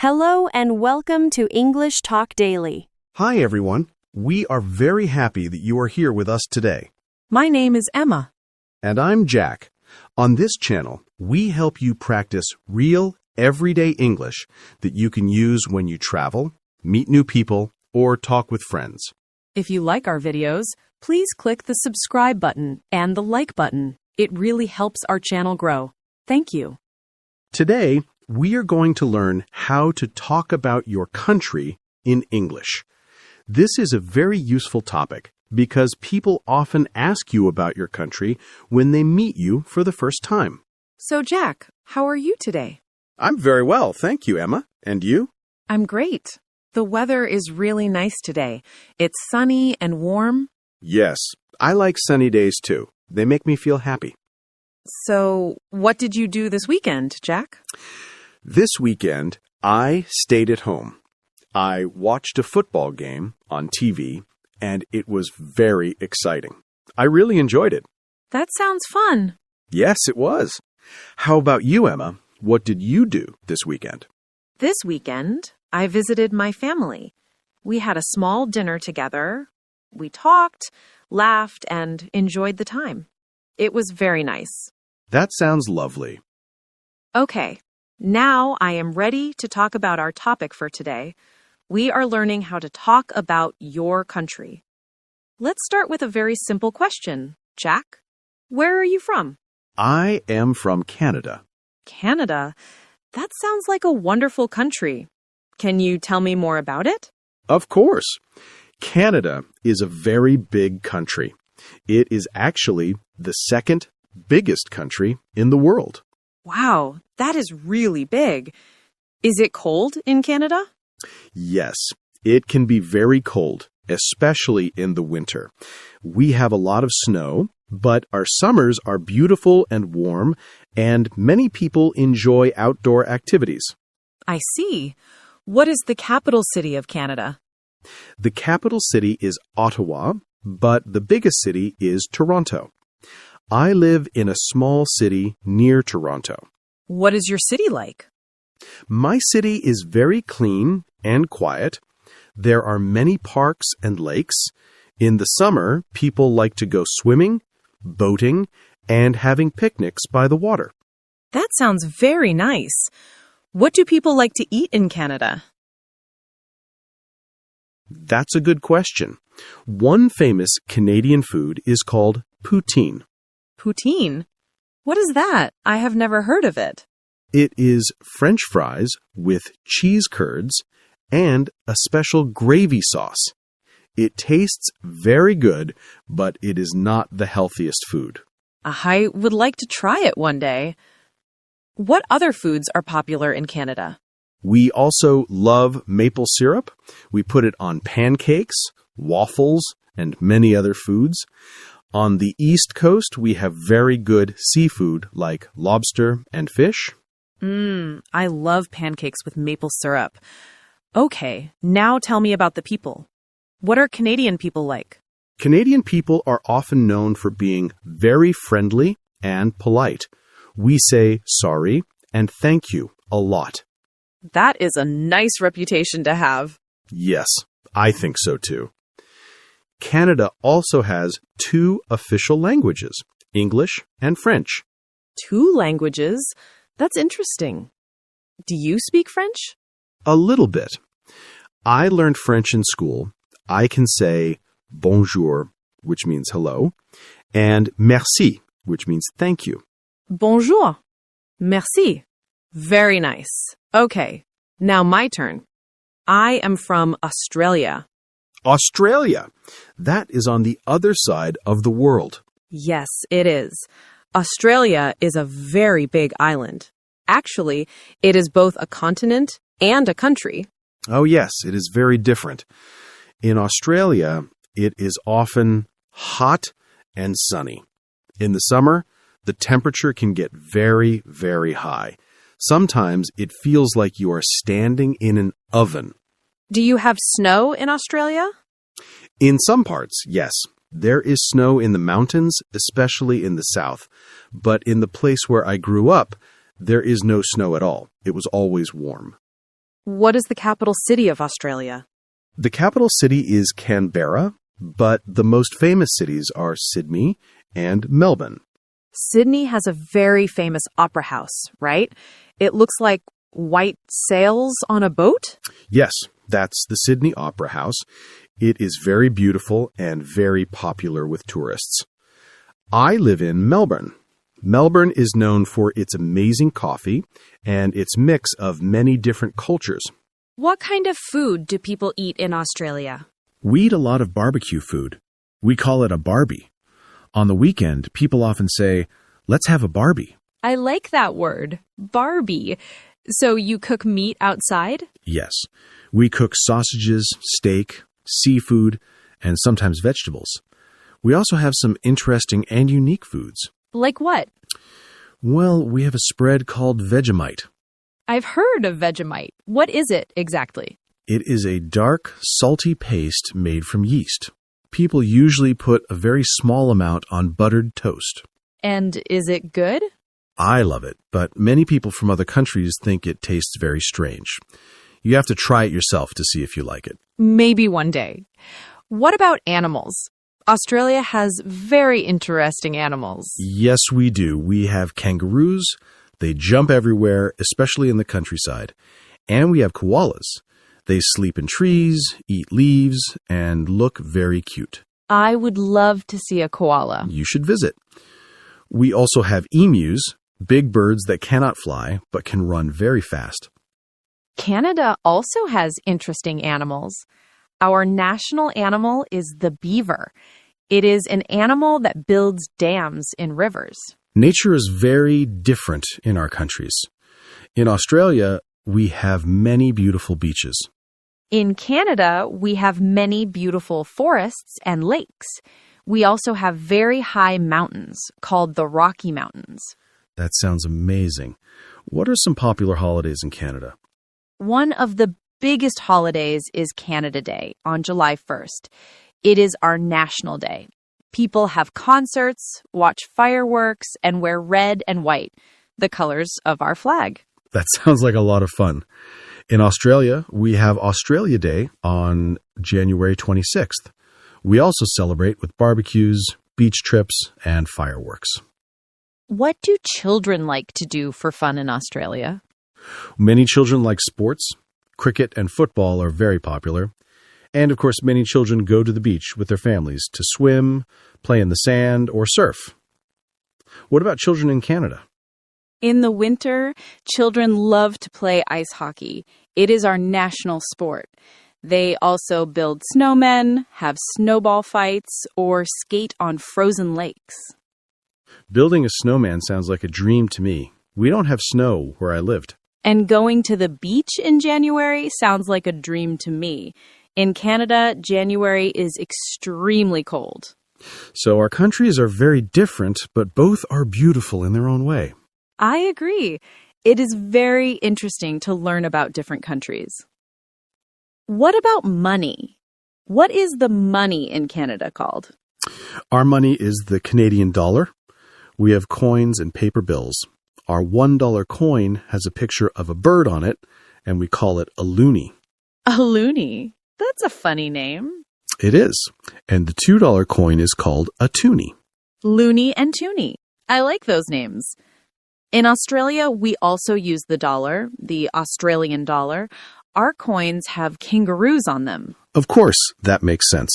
Hello and welcome to English Talk Daily. Hi, everyone. We are very happy that you are here with us today. My name is Emma. And I'm Jack. On this channel, we help you practice real, everyday English that you can use when you travel, meet new people, or talk with friends. If you like our videos, please click the subscribe button and the like button. It really helps our channel grow. Thank you. Today, we are going to learn how to talk about your country in English. This is a very useful topic because people often ask you about your country when they meet you for the first time. So, Jack, how are you today? I'm very well, thank you, Emma. And you? I'm great. The weather is really nice today. It's sunny and warm. Yes, I like sunny days too. They make me feel happy. So, what did you do this weekend, Jack? This weekend, I stayed at home. I watched a football game on TV, and it was very exciting. I really enjoyed it. That sounds fun. Yes, it was. How about you, Emma? What did you do this weekend? This weekend, I visited my family. We had a small dinner together. We talked, laughed, and enjoyed the time. It was very nice. That sounds lovely. Okay, now I am ready to talk about our topic for today. We are learning how to talk about your country. Let's start with a very simple question. Jack, where are you from? I am from Canada. Canada? That sounds like a wonderful country. Can you tell me more about it? Of course. Canada is a very big country. It is actually the second biggest country in the world. Wow, that is really big. Is it cold in Canada? Yes, it can be very cold, especially in the winter. We have a lot of snow, but our summers are beautiful and warm, and many people enjoy outdoor activities. I see. What is the capital city of Canada? The capital city is Ottawa, but the biggest city is Toronto. I live in a small city near Toronto. What is your city like? My city is very clean and quiet. There are many parks and lakes. In the summer, people like to go swimming, boating, and having picnics by the water. That sounds very nice. What do people like to eat in Canada? That's a good question. One famous Canadian food is called poutine. Poutine? What is that? I have never heard of it. It is French fries with cheese curds and a special gravy sauce. It tastes very good, but it is not the healthiest food. I would like to try it one day. What other foods are popular in Canada? We also love maple syrup. We put it on pancakes, waffles, and many other foods. On the East Coast, we have very good seafood like lobster and fish. I love pancakes with maple syrup. Okay, now tell me about the people. What are Canadian people like? Canadian people are often known for being very friendly and polite. We say sorry and thank you a lot. That is a nice reputation to have. Yes, I think so too. Canada also has two official languages, English and French. 2 languages? That's interesting. Do you speak French? A little bit. I learned French in school. I can say bonjour, which means hello, and merci, which means thank you. Bonjour. Merci. Very nice. Okay, now my turn. I am from Australia. Australia. That is on the other side of the world. Yes, it is. Australia is a very big island. Actually, it is both a continent and a country. Oh yes, it is very different. In Australia, it is often hot and sunny. In the summer, the temperature can get very, very high. Sometimes it feels like you are standing in an oven. Do you have snow in Australia? In some parts, yes. There is snow in the mountains, especially in the south. But in the place where I grew up, there is no snow at all. It was always warm. What is the capital city of Australia? The capital city is Canberra, but the most famous cities are Sydney and Melbourne. Sydney has a very famous opera house, right? It looks like white sails on a boat? Yes, that's the Sydney Opera House. It is very beautiful and very popular with tourists. I live in Melbourne. Melbourne is known for its amazing coffee and its mix of many different cultures. What kind of food do people eat in Australia? We eat a lot of barbecue food. We call it a barbie. On the weekend, people often say, "Let's have a barbie." I like that word, Barbie. So you cook meat outside? Yes, we cook sausages, steak, seafood, and sometimes vegetables. We also have some interesting and unique foods. Like what? Well, we have a spread called Vegemite. I've heard of Vegemite. What is it exactly? It is a dark, salty paste made from yeast. People usually put a very small amount on buttered toast. And is it good? I love it, but many people from other countries think it tastes very strange. You have to try it yourself to see if you like it. Maybe one day. What about animals? Australia has very interesting animals. Yes, we do. We have kangaroos. They jump everywhere, especially in the countryside. And we have koalas. They sleep in trees, eat leaves, and look very cute. I would love to see a koala. You should visit. We also have emus, big birds that cannot fly but can run very fast. Canada also has interesting animals. Our national animal is the beaver. It is an animal that builds dams in rivers. Nature is very different in our countries. In Australia, we have many beautiful beaches. In Canada, we have many beautiful forests and lakes. We also have very high mountains called the Rocky Mountains. That sounds amazing. What are some popular holidays in Canada? One of the biggest holidays is Canada Day on July 1st. It is our national day. People have concerts, watch fireworks, and wear red and white, the colors of our flag. That sounds like a lot of fun. In Australia, we have Australia Day on January 26th. We also celebrate with barbecues, beach trips, and fireworks. What do children like to do for fun in Australia? Many children like sports. Cricket and football are very popular. And of course, many children go to the beach with their families to swim, play in the sand, or surf. What about children in Canada? In the winter, children love to play ice hockey. It is our national sport. They also build snowmen, have snowball fights, or skate on frozen lakes. Building a snowman sounds like a dream to me. We don't have snow where I lived. And going to the beach in January sounds like a dream to me. In Canada, January is extremely cold. So our countries are very different, but both are beautiful in their own way. I agree. It is very interesting to learn about different countries. What about money? What is the money in Canada called? Our money is the Canadian dollar. We have coins and paper bills. Our $1 coin has a picture of a bird on it, and we call it a loonie. A loonie? That's a funny name. It is. And the $2 coin is called a toonie. Loonie and toonie. I like those names. In Australia, we also use the dollar, the Australian dollar. Our coins have kangaroos on them. Of course, that makes sense.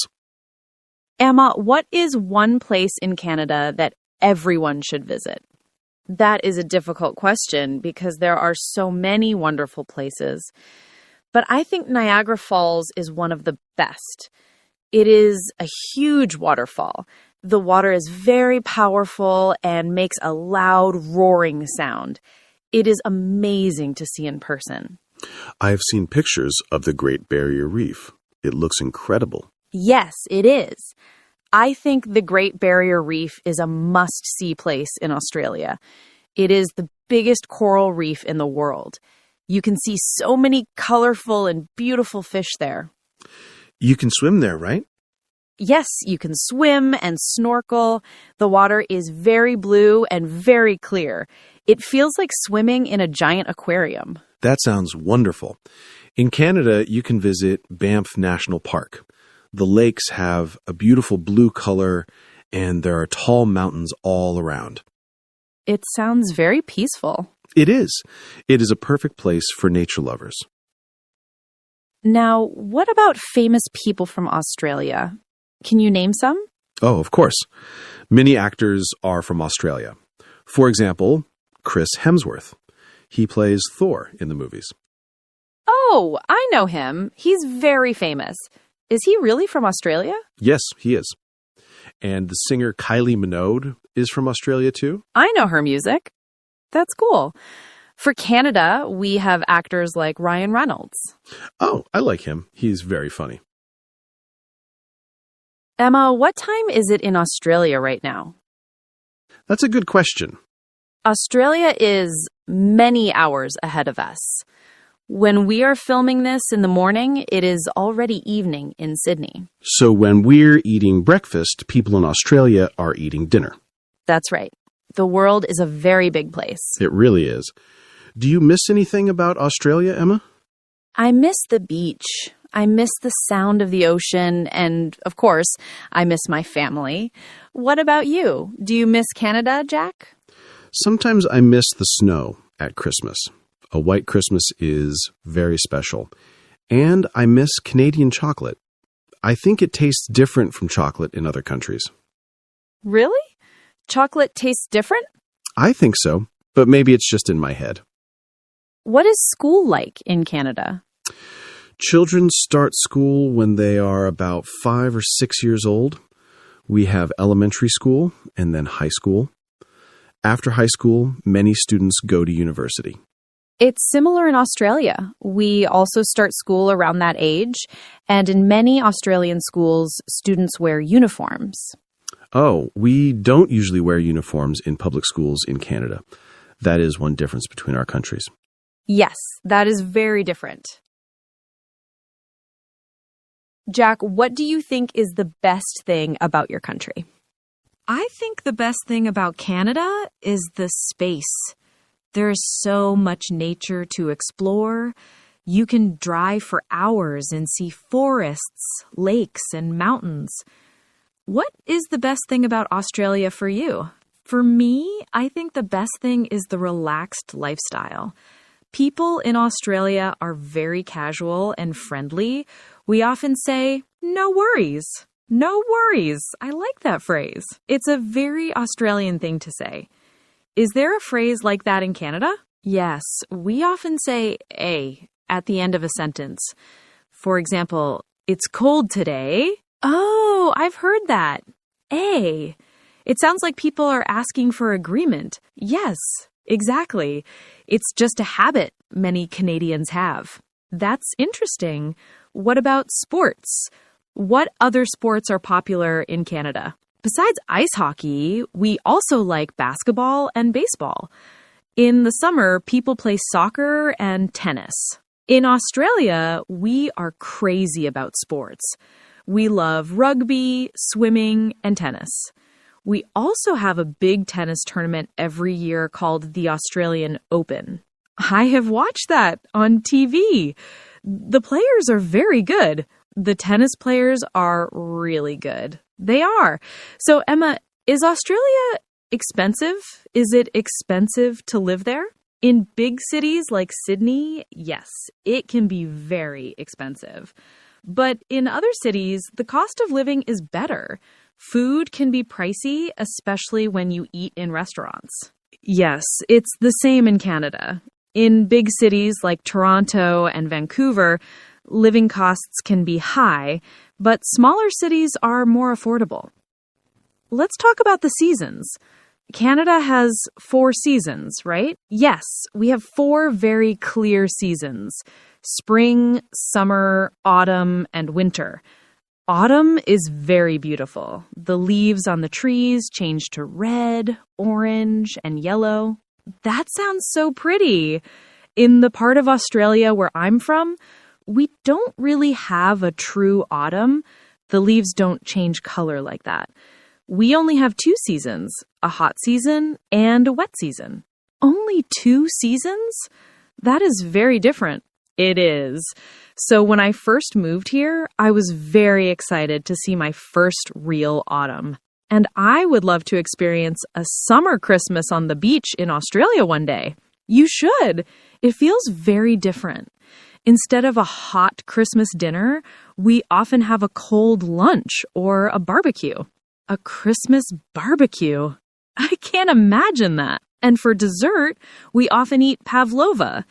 Emma, what is one place in Canada that everyone should visit? That is a difficult question because there are so many wonderful places. But I think Niagara Falls is one of the best. It is a huge waterfall. The water is very powerful and makes a loud, roaring sound. It is amazing to see in person. I have seen pictures of the Great Barrier Reef. It looks incredible. Yes, it is. I think the Great Barrier Reef is a must-see place in Australia. It is the biggest coral reef in the world. You can see so many colorful and beautiful fish there. You can swim there, right? Yes, you can swim and snorkel. The water is very blue and very clear. It feels like swimming in a giant aquarium. That sounds wonderful. In Canada, you can visit Banff National Park. The lakes have a beautiful blue color, and there are tall mountains all around. It sounds very peaceful. It is. It is a perfect place for nature lovers. Now, what about famous people from Australia? Can you name some? Oh, of course. Many actors are from Australia. For example, Chris Hemsworth. He plays Thor in the movies. Oh, I know him. He's very famous. Is he really from Australia? Yes, he is. And the singer Kylie Minogue is from Australia too. I know her music. That's cool. For Canada, we have actors like Ryan Reynolds. Oh, I like him. He's very funny. Emma, what time is it in Australia right now? That's a good question. Australia is many hours ahead of us. When we are filming this in the morning, it is already evening in Sydney. So when we're eating breakfast, people in Australia are eating dinner. That's right. The world is a very big place. It really is. Do you miss anything about Australia, Emma? I miss the beach. I miss the sound of the ocean. And, of course, I miss my family. What about you? Do you miss Canada, Jack? Sometimes I miss the snow at Christmas. A white Christmas is very special. And I miss Canadian chocolate. I think it tastes different from chocolate in other countries. Really? Chocolate tastes different? I think so, but maybe it's just in my head. What is school like in Canada? Children start school when they are about 5 or 6 years old. We have elementary school and then high school. After high school, many students go to university. It's similar in Australia. We also start school around that age, and in many Australian schools, students wear uniforms. Oh, we don't usually wear uniforms in public schools in Canada. That is one difference between our countries. Yes, that is very different. Jack, what do you think is the best thing about your country? I think the best thing about Canada is the space. There's so much nature to explore. You can drive for hours and see forests, lakes, and mountains. What is the best thing about Australia for you? For me, I think the best thing is the relaxed lifestyle. People in Australia are very casual and friendly. We often say, "No worries." No worries. I like that phrase. It's a very Australian thing to say. Is there a phrase like that in Canada? Yes, we often say "a" at the end of a sentence. For example, "It's cold today." Oh, I've heard that. "A." It sounds like people are asking for agreement. Yes, exactly. It's just a habit many Canadians have. That's interesting. What about sports? What other sports are popular in Canada? Besides ice hockey, we also like basketball and baseball. In the summer, people play soccer and tennis. In Australia, we are crazy about sports. We love rugby, swimming, and tennis. We also have a big tennis tournament every year called the Australian Open. I have watched that on TV. The players are very good. The tennis players are really good. They are. So, Emma, is Australia expensive? Is it expensive to live there? In big cities like Sydney, yes, it can be very expensive. But in other cities, the cost of living is better. Food can be pricey, especially when you eat in restaurants. Yes, it's the same in Canada. In big cities like Toronto and Vancouver, living costs can be high, but smaller cities are more affordable. Let's talk about the seasons. Canada has 4 seasons, right? Yes, we have 4 very clear seasons: spring, summer, autumn, and winter. Autumn is very beautiful. The leaves on the trees change to red, orange, and yellow. That sounds so pretty. In the part of Australia where I'm from, we don't really have a true autumn. The leaves don't change color like that. We only have 2 seasons, a hot season and a wet season. Only 2 seasons? That is very different. It is. So when I first moved here, I was very excited to see my first real autumn. And I would love to experience a summer Christmas on the beach in Australia one day. You should. It feels very different. Instead of a hot Christmas dinner, we often have a cold lunch or a barbecue. A Christmas barbecue. I can't imagine that. And for dessert, we often eat pavlova.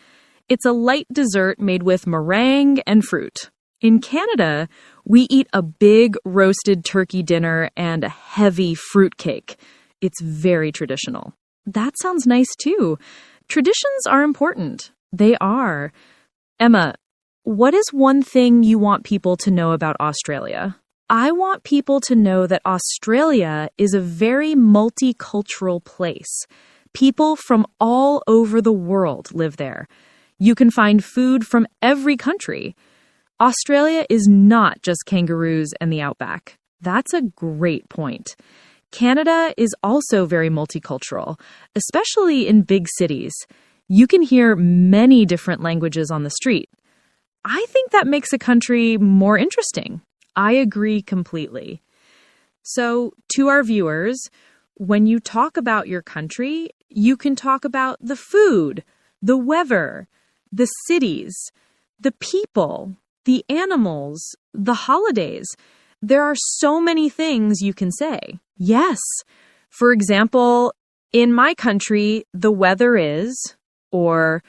It's a light dessert made with meringue and fruit. In Canada, we eat a big roasted turkey dinner and a heavy fruit cake. It's very traditional. That sounds nice too. Traditions are important. They are. Emma, what is one thing you want people to know about Australia? I want people to know that Australia is a very multicultural place. People from all over the world live there. You can find food from every country. Australia is not just kangaroos and the outback. That's a great point. Canada is also very multicultural, especially in big cities. You can hear many different languages on the street. I think that makes a country more interesting. I agree completely. So, to our viewers, when you talk about your country, you can talk about the food, the weather, the cities, the people, the animals, the holidays. There are so many things you can say. Yes. For example, in my country, the weather is, or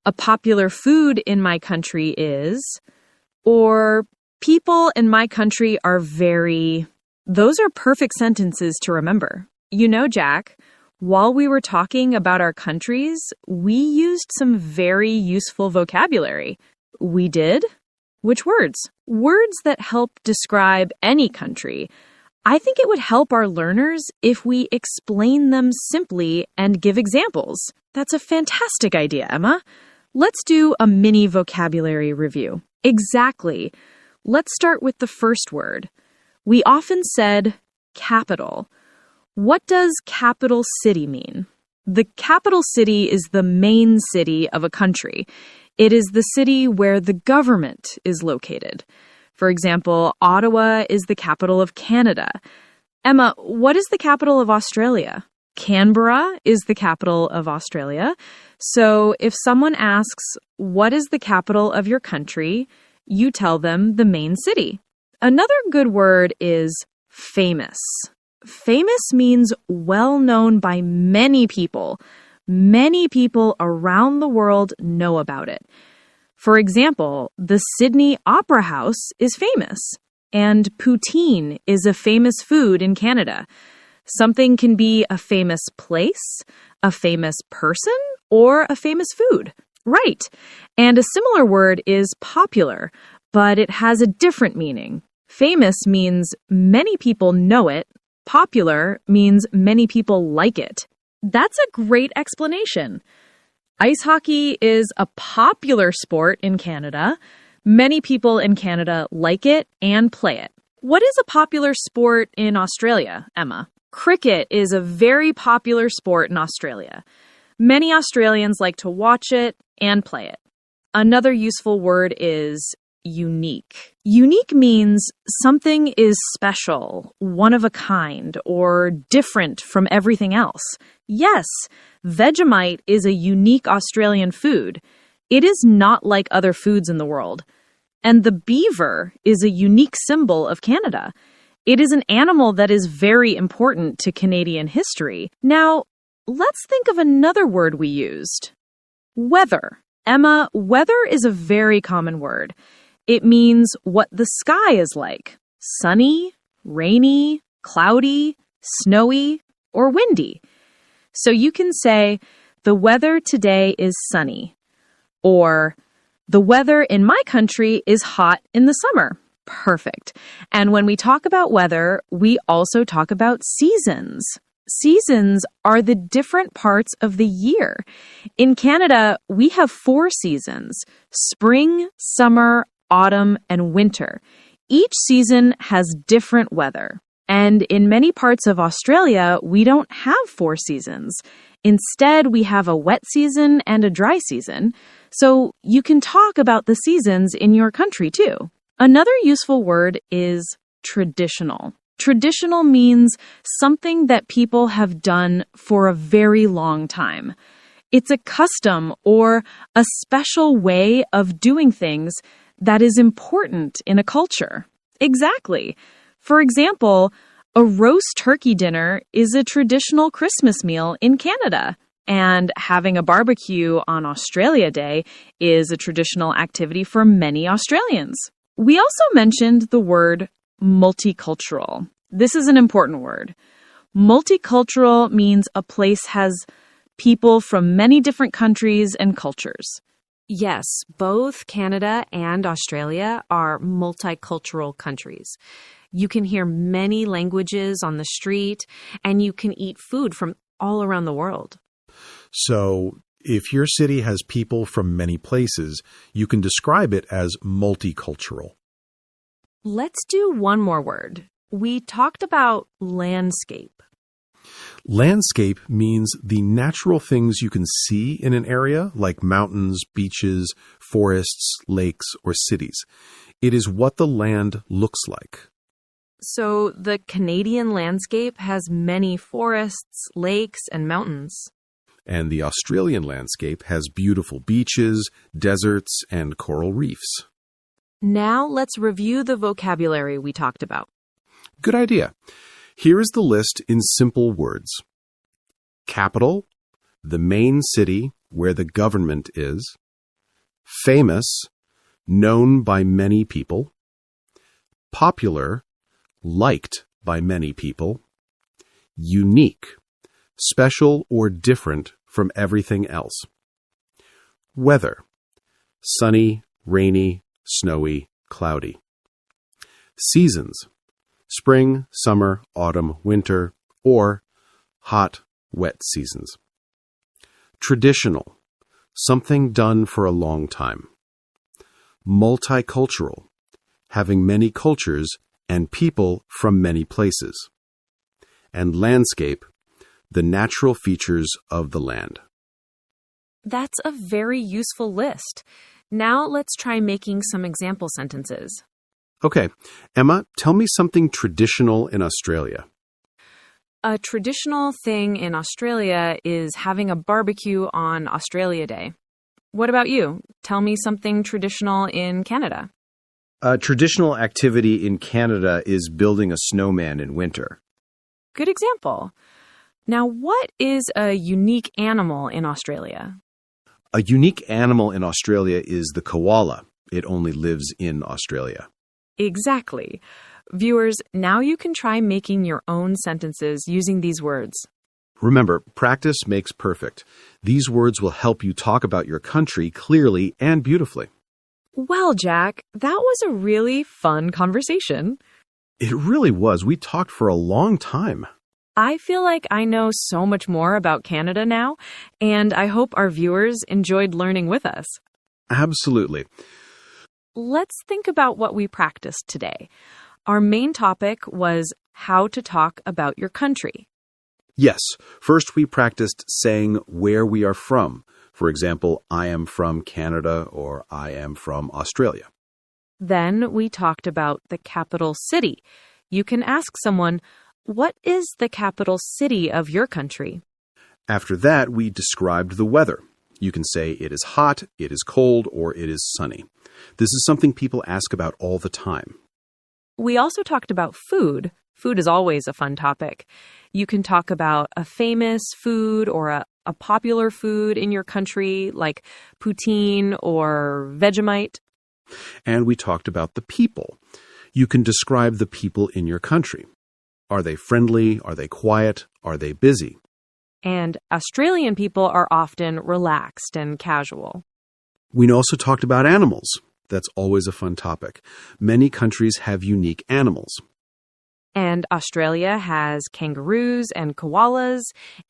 a popular food in my country is, or people in my country are very... Those are perfect sentences to remember. You know, Jack, while we were talking about our countries, we used some very useful vocabulary. We did? Which words? Words that help describe any country. I think it would help our learners if we explain them simply and give examples. That's a fantastic idea, Emma. Let's do a mini vocabulary review. Exactly. Let's start with the first word. We often said capital. What does capital city mean? The capital city is the main city of a country. It is the city where the government is located. For example, Ottawa is the capital of Canada. Emma, what is the capital of Australia? Canberra is the capital of Australia. So if someone asks, what is the capital of your country? You tell them the main city. Another good word is famous. Famous means well known by many people. Many people around the world know about it. For example, the Sydney Opera House is famous, and poutine is a famous food in Canada. Something can be a famous place, a famous person, or a famous food. Right. And a similar word is popular, but it has a different meaning. Famous means many people know it. Popular means many people like it. That's a great explanation. Ice hockey is a popular sport in Canada. Many people in Canada like it and play it. What is a popular sport in Australia, Emma? Cricket is a very popular sport in Australia. Many Australians like to watch it and play it. Another useful word is unique. Unique means something is special, one of a kind, or different from everything else. Yes, Vegemite is a unique Australian food. It is not like other foods in the world. And the beaver is a unique symbol of Canada. It is an animal that is very important to Canadian history. Now, let's think of another word we used. Weather. Emma, weather is a very common word. It means what the sky is like. Sunny, rainy, cloudy, snowy, or windy. So you can say, the weather today is sunny. Or, the weather in my country is hot in the summer. Perfect. And when we talk about weather, we also talk about seasons. Seasons are the different parts of the year. In Canada, we have 4 seasons: spring, summer, autumn, and winter. Each season has different weather. And in many parts of Australia, we don't have 4 seasons. Instead, we have a wet season and a dry season. So you can talk about the seasons in your country too. Another useful word is traditional. Traditional means something that people have done for a very long time. It's a custom or a special way of doing things that is important in a culture. Exactly. For example, a roast turkey dinner is a traditional Christmas meal in Canada, and having a barbecue on Australia Day is a traditional activity for many Australians. We also mentioned the word multicultural. This is an important word. Multicultural means a place has people from many different countries and cultures. Yes, both Canada and Australia are multicultural countries. You can hear many languages on the street, and you can eat food from all around the world. So, if your city has people from many places, you can describe it as multicultural. Let's do one more word. We talked about landscape. Landscape means the natural things you can see in an area, like mountains, beaches, forests, lakes, or cities. It is what the land looks like. So the Canadian landscape has many forests, lakes, and mountains. And the Australian landscape has beautiful beaches, deserts, and coral reefs. Now let's review the vocabulary we talked about. Good idea. Here is the list in simple words. Capital, the main city where the government is. Famous, known by many people. Popular, liked by many people. Unique, special or different from everything else. Weather, sunny, rainy, snowy, cloudy. Seasons, spring, summer, autumn, winter, or hot, wet seasons. Traditional, something done for a long time. Multicultural, having many cultures and people from many places. And landscape, the natural features of the land. That's a very useful list. Now let's try making some example sentences. Okay, Emma, tell me something traditional in Australia. A traditional thing in Australia is having a barbecue on Australia Day. What about you? Tell me something traditional in Canada. A traditional activity in Canada is building a snowman in winter. Good example. Now, what is a unique animal in Australia? A unique animal in Australia is the koala. It only lives in Australia. Exactly. Viewers, now you can try making your own sentences using these words. Remember, practice makes perfect. These words will help you talk about your country clearly and beautifully. Well, Jack, that was a really fun conversation. It really was. We talked for a long time. I feel like I know so much more about Canada now, and I hope our viewers enjoyed learning with us. Absolutely. Let's think about what we practiced today. Our main topic was how to talk about your country. Yes. First, we practiced saying where we are from. For example, I am from Canada or I am from Australia. Then we talked about the capital city. You can ask someone, what is the capital city of your country? After that, we described the weather. You can say it is hot, it is cold, or it is sunny. This is something people ask about all the time. We also talked about food. Food is always a fun topic. You can talk about a famous food or a popular food in your country, like poutine or Vegemite. And we talked about the people. You can describe the people in your country. Are they friendly? Are they quiet? Are they busy? And Australian people are often relaxed and casual. We also talked about animals. That's always a fun topic. Many countries have unique animals. And Australia has kangaroos and koalas,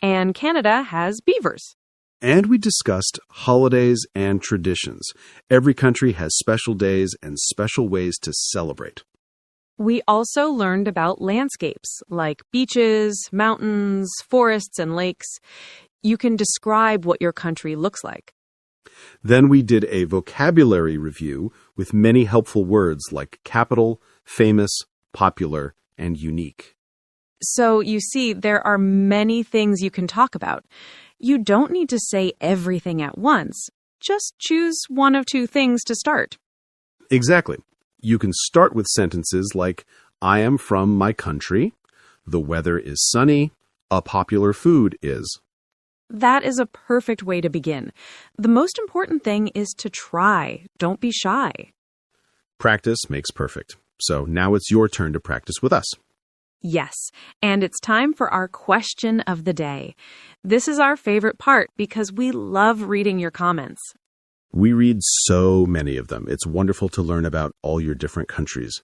and Canada has beavers. And we discussed holidays and traditions. Every country has special days and special ways to celebrate. We also learned about landscapes like beaches, mountains, forests, and lakes. You can describe what your country looks like. Then we did a vocabulary review with many helpful words like capital, famous, popular, and unique. So you see, there are many things you can talk about. You don't need to say everything at once. Just choose one of two things to start. Exactly. You can start with sentences like, I am from my country, the weather is sunny, a popular food is. That is a perfect way to begin. The most important thing is to try. Don't be shy. Practice makes perfect. So now it's your turn to practice with us. Yes, and it's time for our question of the day. This is our favorite part because we love reading your comments. We read so many of them. It's wonderful to learn about all your different countries.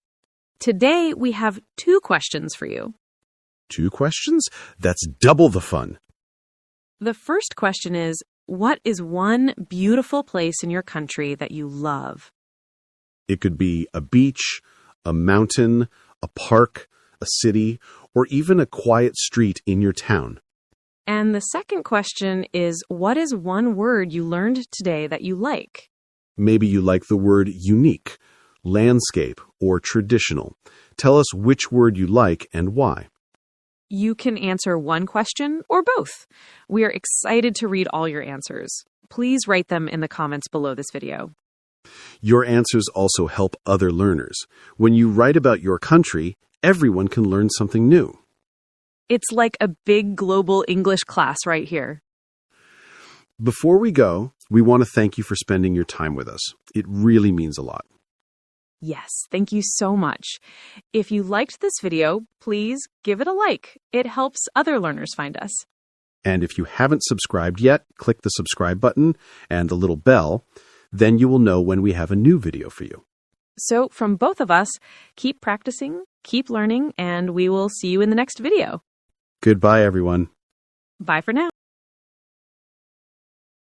Today, we have 2 questions for you. 2 questions? That's double the fun. The first question is, what is one beautiful place in your country that you love? It could be a beach, a mountain, a park, a city, or even a quiet street in your town. And the second question is, what is one word you learned today that you like? Maybe you like the word unique, landscape, or traditional. Tell us which word you like and why. You can answer one question or both. We are excited to read all your answers. Please write them in the comments below this video. Your answers also help other learners. When you write about your country, everyone can learn something new. It's like a big global English class right here. Before we go, we want to thank you for spending your time with us. It really means a lot. Yes, thank you so much. If you liked this video, please give it a like. It helps other learners find us. And if you haven't subscribed yet, click the subscribe button and the little bell. Then you will know when we have a new video for you. So from both of us, keep practicing, keep learning, and we will see you in the next video. Goodbye, everyone. Bye for now.